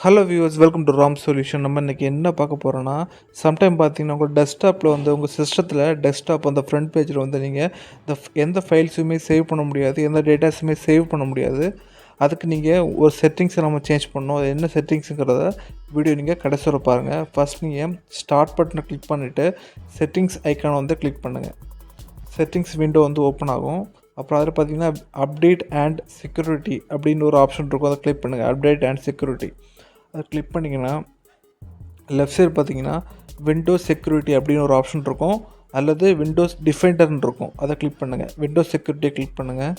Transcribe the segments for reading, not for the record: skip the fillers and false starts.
Hello viewers, welcome to Ram solution. நம்ம இன்றைக்கி என்ன பார்க்க போகிறோன்னா, சம்டைம் பார்த்தீங்கன்னா உங்கள் டெஸ்க்டாப்பில் உங்கள் சிஸ்டத்தில் டெஸ்க்டாப் அந்த ஃப்ரண்ட் பேஜில் நீங்கள் எந்த ஃபைல்ஸுமே சேவ் பண்ண முடியாது, எந்த டேட்டாஸுமே சேவ் பண்ண முடியாது. அதுக்கு நீங்கள் ஒரு செட்டிங்ஸை நம்ம சேஞ்ச் பண்ணணும். அது என்ன செட்டிங்ஸுங்கிறத வீடியோ நீங்கள் கடைசி வரை பாருங்கள். ஃபஸ்ட் நீங்கள் ஸ்டார்ட் பட்டனை கிளிக் பண்ணிவிட்டு செட்டிங்ஸ் ஐக்கானை கிளிக் பண்ணுங்கள். செட்டிங்ஸ் விண்டோ ஓப்பன் ஆகும். அப்புறம் அதில் பார்த்தீங்கன்னா அப்டேட் அண்ட் செக்யூரிட்டி அப்படின்னு ஒரு ஆப்ஷன் இருக்கும். அதை கிளிக் பண்ணுங்கள். அப்டேட் அண்ட் செக்யூரிட்டி அதை கிளிக் பண்ணிங்கன்னா லெஃப்ட் சைடு பார்த்தீங்கன்னா விண்டோஸ் செக்யூரிட்டி அப்படின்னு ஒரு ஆப்ஷன் இருக்கும், அல்லது விண்டோஸ் டிஃபெண்டர்னு இருக்கும். அதை கிளிக் பண்ணுங்கள். விண்டோஸ் செக்யூரிட்டியை கிளிக் பண்ணுங்கள்.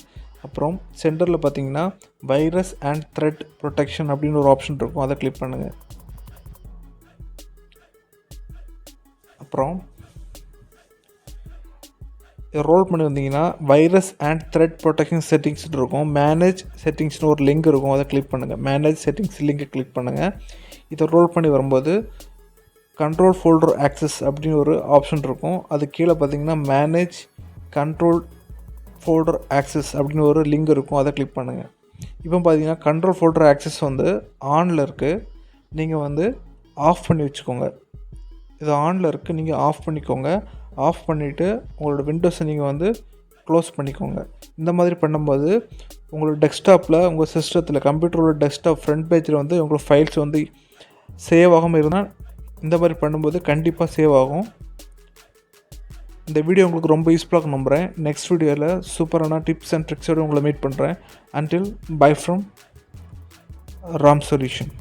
அப்புறம் சென்டரில் பார்த்தீங்கன்னா வைரஸ் அண்ட் த்ரெட் ப்ரொடெக்ஷன் அப்படின்னு ஒரு ஆப்ஷன் இருக்கும். அதை கிளிக் பண்ணுங்கள். அப்புறம் ரோல் பண்ணி வந்தீங்கன்னா வைரஸ் அண்ட் த்ரெட் ப்ரொடெக்ஷன் செட்டிங்ஸ்னு இருக்கும். மேனேஜ் செட்டிங்ஸ்னு ஒரு லிங்க் இருக்கும். அதை கிளிக் பண்ணுங்கள். மேனேஜ் செட்டிங்ஸ் லிங்கை கிளிக் பண்ணுங்கள். இதை ரோல் பண்ணி வரும்போது கண்ட்ரோல் ஃபோல்டர் ஆக்சஸ் அப்படின்னு ஒரு ஆப்ஷன் இருக்கும். அது கீழே பார்த்தீங்கன்னா மேனேஜ் கண்ட்ரோல் ஃபோல்டர் ஆக்சஸ் அப்படின்னு ஒரு லிங்க் இருக்கும். அதை கிளிக் பண்ணுங்கள். இப்போ பார்த்தீங்கன்னா கண்ட்ரோல் ஃபோல்டர் ஆக்சஸ் ஆனில் இருக்குது. நீங்கள் ஆஃப் பண்ணி வச்சுக்கோங்க. இது ஆனில் இருக்குது, நீங்கள் ஆஃப் பண்ணிக்கோங்க. ஆஃப் பண்ணிவிட்டு உங்களோட விண்டோஸை நீங்கள் க்ளோஸ் பண்ணிக்கோங்க. இந்த மாதிரி பண்ணும்போது உங்களோட டெஸ்க்டாப்பில், உங்கள் சிஸ்டத்தில், கம்ப்யூட்டரோட டெஸ்க்டாப் ஃப்ரண்ட் பேஜில் உங்களோட ஃபைல்ஸ் சேவ் ஆகாமல் இருந்தால் இந்த மாதிரி பண்ணும்போது கண்டிப்பாக சேவ் ஆகும். இந்த வீடியோ உங்களுக்கு ரொம்ப யூஸ்ஃபுல்லாக நம்புகிறேன். நெக்ஸ்ட் வீடியோவில் சூப்பரான டிப்ஸ் அண்ட் ட்ரிக்ஸோடு உங்களை மீட் பண்ணுறேன். Until by from Ram solution.